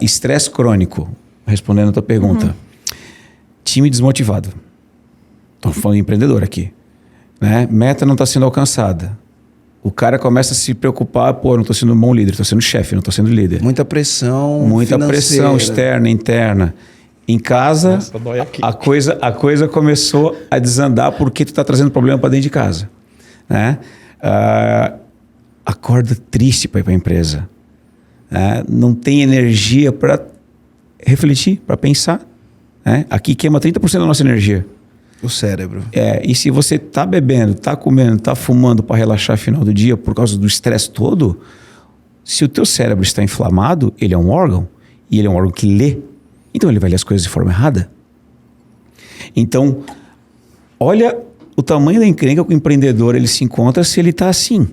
Estresse crônico, respondendo a tua pergunta. Time desmotivado. Estou falando de empreendedor aqui. Né? Meta não está sendo alcançada. O cara começa a se preocupar, pô, não estou sendo um bom líder, estou sendo chefe, não estou sendo líder. Muita pressão pressão externa, interna. Em casa, Nossa, dói aqui. a coisa começou a desandar porque tu está trazendo problema para dentro de casa. Né? Acorda triste para ir para a empresa. Não tem energia para refletir, para pensar. Né? Aqui queima 30% da nossa energia. O cérebro. E se você está bebendo, está comendo, está fumando para relaxar no final do dia por causa do estresse todo, se o teu cérebro está inflamado, ele é um órgão, e ele é um órgão que lê, então ele vai ler as coisas de forma errada. Então, olha o tamanho da encrenca que o empreendedor ele se encontra se ele está assim.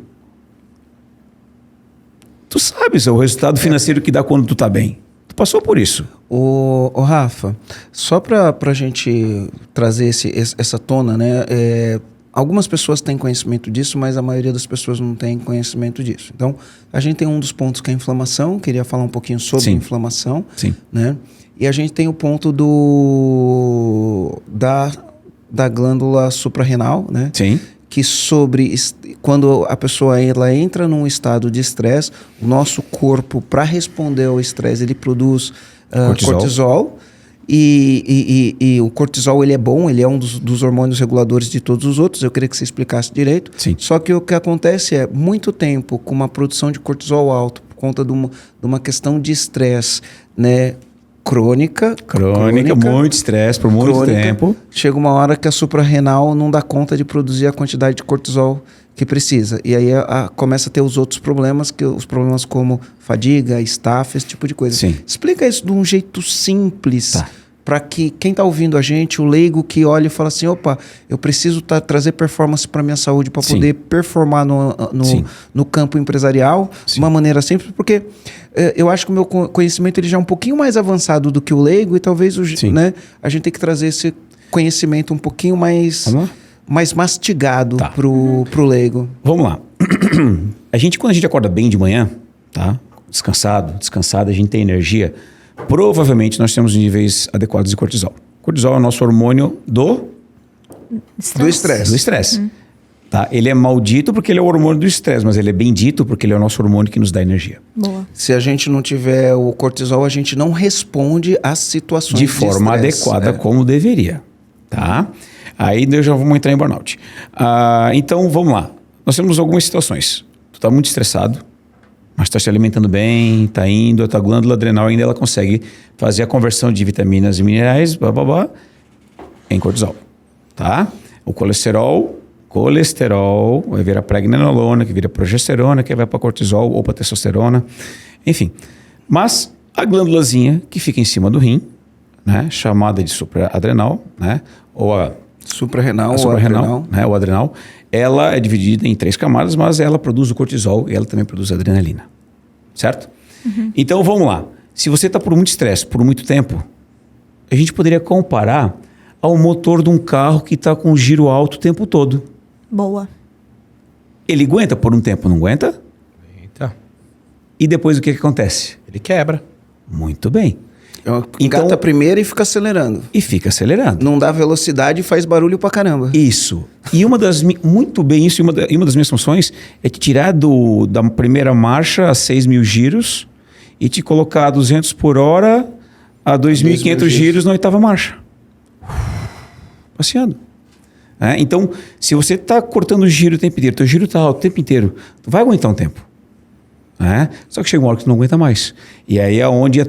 Tu sabes o resultado financeiro que dá quando tu está bem. Tu passou por isso. Ô Rafa, só para a gente trazer essa tona, né? Algumas pessoas têm conhecimento disso, mas a maioria das pessoas não tem conhecimento disso. Então, a gente tem um dos pontos que é a inflamação. Queria falar um pouquinho sobre inflamação. Sim. Né? E a gente tem o ponto da glândula suprarrenal, né? Sim. Que quando a pessoa ela entra num estado de estresse, o nosso corpo, para responder ao estresse, ele produz cortisol. E o cortisol ele é bom, ele é um dos hormônios reguladores de todos os outros. Eu queria que você explicasse direito. Sim. Só que o que acontece é muito tempo com uma produção de cortisol alto por conta de uma questão de estresse, né? Crônica, muito estresse por muito tempo. Chega uma hora que a suprarrenal não dá conta de produzir a quantidade de cortisol que precisa. E aí começa a ter os outros problemas, os problemas como fadiga, estafa, esse tipo de coisa. Sim. Explica isso de um jeito simples, para que quem está ouvindo a gente, o leigo que olha e fala assim, opa, eu preciso trazer performance para minha saúde, para poder performar no campo empresarial de uma maneira simples, porque eu acho que o meu conhecimento ele já é um pouquinho mais avançado do que o leigo e talvez né, a gente tem que trazer esse conhecimento um pouquinho mais mastigado pro leigo. Vamos lá. Quando a gente acorda bem de manhã, tá? Descansado, a gente tem energia, provavelmente nós temos níveis adequados de cortisol. Cortisol é o nosso hormônio do estresse. Tá? Ele é maldito porque ele é o hormônio do estresse, mas ele é bendito porque ele é o nosso hormônio que nos dá energia. Boa. Se a gente não tiver o cortisol, a gente não responde às situações de forma adequada como deveria. Tá? Aí já vamos entrar em burnout. Então, vamos lá. Nós temos algumas situações. Tu está muito estressado, mas está se alimentando bem, está indo, a tua glândula adrenal ainda ela consegue fazer a conversão de vitaminas e minerais, em cortisol. Tá? O colesterol vai virar pregnenolona, que vira progesterona, que vai para cortisol ou para testosterona, enfim. Mas a glândulazinha que fica em cima do rim, né, chamada de supraadrenal, né, ou a suprarrenal, né, ou adrenal, ela é dividida em 3 camadas, mas ela produz o cortisol e ela também produz a adrenalina. Certo? Então, vamos lá. Se você está por muito estresse, por muito tempo, a gente poderia comparar ao motor de um carro que está com giro alto o tempo todo. Boa. Ele aguenta por um tempo, não aguenta? Eita. E depois o que acontece? Ele quebra. Muito bem. Engata a primeira e fica acelerando. Não dá velocidade e faz barulho pra caramba. Isso. E uma das minhas funções é te tirar da primeira marcha a 6.000 giros e te colocar a 200 por hora a 2.500 giros na 8ª marcha. Passeando. Então, se você está cortando o giro o tempo inteiro, teu giro está alto o tempo inteiro, tu vai aguentar um tempo. Só que chega uma hora que tu não aguenta mais. E aí é onde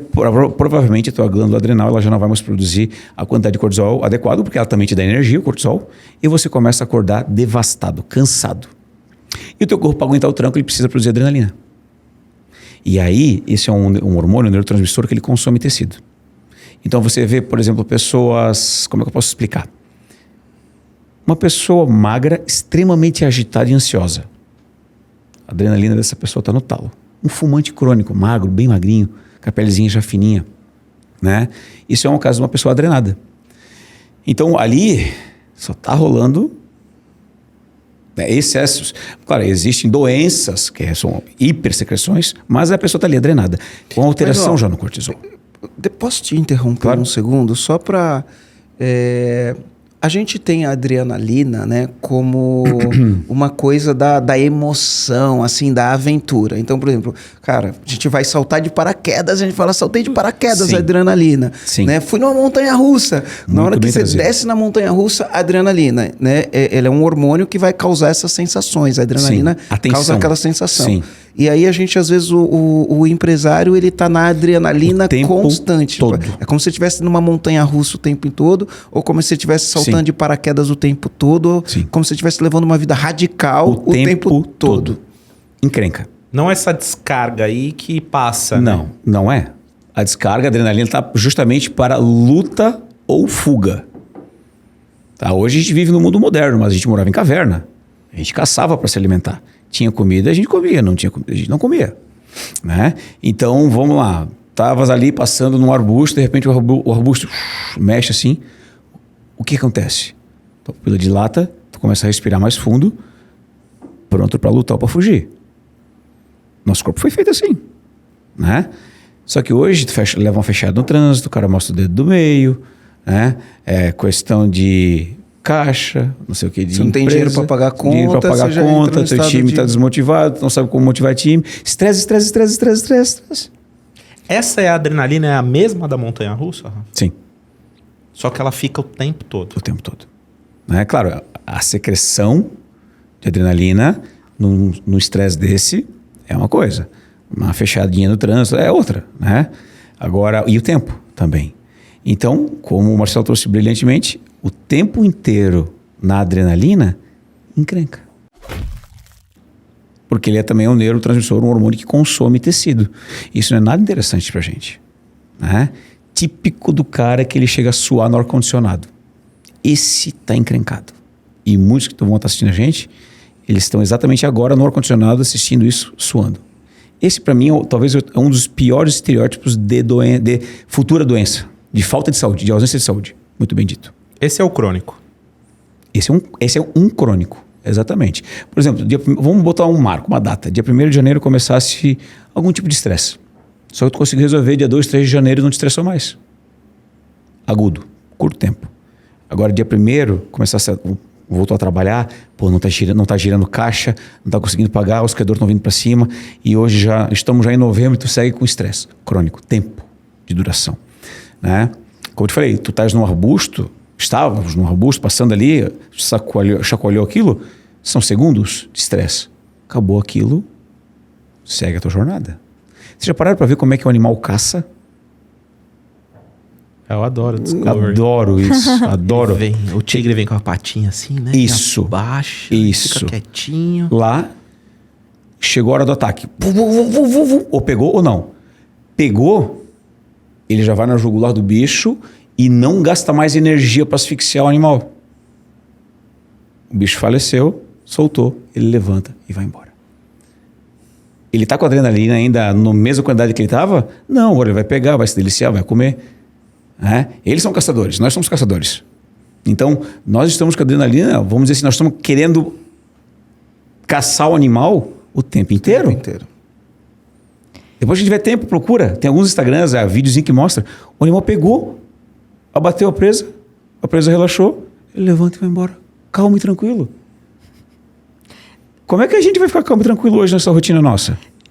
provavelmente a tua glândula adrenal ela já não vai mais produzir a quantidade de cortisol adequado, porque ela também te dá energia, o cortisol, e você começa a acordar devastado, cansado. E o teu corpo, para aguentar o tranco, ele precisa produzir adrenalina. E aí, esse é um hormônio, um neurotransmissor que ele consome tecido. Então você vê, por exemplo, pessoas... Como é que eu posso explicar? Uma pessoa magra, extremamente agitada e ansiosa. A adrenalina dessa pessoa está no talo. Um fumante crônico, magro, bem magrinho, com a pelezinha já fininha. Né? Isso é um caso de uma pessoa adrenada. Então ali só está rolando Excessos. Claro, existem doenças que são hipersecreções, mas a pessoa está ali adrenada. Com alteração já no cortisol. Posso te interromper um segundo? Só para... a gente tem a adrenalina, né, como uma coisa da emoção, assim, da aventura. Então, por exemplo, cara, a gente vai saltar de paraquedas, a gente fala, saltei de paraquedas, adrenalina. Sim. Né? Fui numa montanha-russa. Na hora que você desce na montanha-russa, a adrenalina, né, ela é um hormônio que vai causar essas sensações. A adrenalina causa aquela sensação. Sim. E aí a gente, às vezes, o empresário, ele tá na adrenalina constante. Todo. É como se você estivesse numa montanha-russa o tempo todo, ou como se você estivesse saltando de paraquedas o tempo todo, como se você estivesse levando uma vida radical o tempo todo. Encrenca. Não é essa descarga aí que passa. Não, né? Não é. A descarga, a adrenalina está justamente para luta ou fuga. Tá? Hoje a gente vive no mundo moderno, mas a gente morava em caverna. A gente caçava para se alimentar. Tinha comida, a gente comia. Não tinha comida, a gente não comia. Né? Então, vamos lá. Estavas ali passando num arbusto, de repente o arbusto mexe assim. O que acontece? Tua pupila dilata, tu começa a respirar mais fundo, pronto para lutar ou para fugir. Nosso corpo foi feito assim. Né? Só que hoje tu leva uma fechada no trânsito, o cara mostra o dedo do meio, né? É questão de... caixa, não sei o que, de você não tem dinheiro para pagar conta, dinheiro para pagar conta, teu time está desmotivado, não sabe como motivar time. Estresse. Essa é a adrenalina, é a mesma da montanha-russa, Rafa? Sim. Só que ela fica o tempo todo. O tempo todo. Né? Claro, a secreção de adrenalina no estresse desse é uma coisa. Uma fechadinha no trânsito é outra. Né? Agora, e o tempo também. Então, como o Marcelo trouxe brilhantemente, o tempo inteiro na adrenalina encrenca. Porque ele é também um neurotransmissor, um hormônio que consome tecido. Isso não é nada interessante pra gente. Né? Típico do cara que ele chega a suar no ar-condicionado. Esse tá encrencado. E muitos que vão estar assistindo a gente, eles estão exatamente agora no ar-condicionado assistindo isso, suando. Esse para mim talvez é um dos piores estereótipos de futura doença. De falta de saúde, de ausência de saúde. Muito bem dito. Esse é o crônico. Esse é um crônico, exatamente. Por exemplo, vamos botar um marco, uma data. Dia 1º de janeiro começasse algum tipo de estresse. Só que tu conseguiu resolver dia 2, 3 de janeiro e não te estressou mais. Agudo, curto tempo. Agora dia 1º começasse voltou a trabalhar, pô, não tá girando caixa, não tá conseguindo pagar, os credores estão vindo para cima e hoje estamos já em novembro e tu segue com estresse crônico, tempo de duração. Né? Como eu te falei, tu estás num arbusto, estávamos num arbusto, passando ali, chacoalhou aquilo, são segundos de estresse. Acabou aquilo, segue a tua jornada. Vocês já pararam para ver como é que o animal caça? Eu adoro Discovery. Adoro isso, adoro. O tigre vem com a patinha assim, né? Isso. Baixa, isso. Fica quietinho. Lá, chegou a hora do ataque. Ou pegou ou não. Pegou, ele já vai na jugular do bicho e não gasta mais energia para asfixiar o animal. O bicho faleceu, soltou, ele levanta e vai embora. Ele está com a adrenalina ainda na mesma quantidade que ele estava? Não, agora ele vai pegar, vai se deliciar, vai comer. Eles são caçadores, nós somos caçadores. Então, nós estamos com a adrenalina, vamos dizer assim, nós estamos querendo caçar o animal o tempo inteiro. Depois que tiver tempo, procura. Tem alguns Instagrams, vídeos que mostram. O animal pegou, abateu a presa relaxou, ele levanta e vai embora. Calmo e tranquilo. Como é que a gente vai ficar calmo e tranquilo hoje nessa rotina nossa?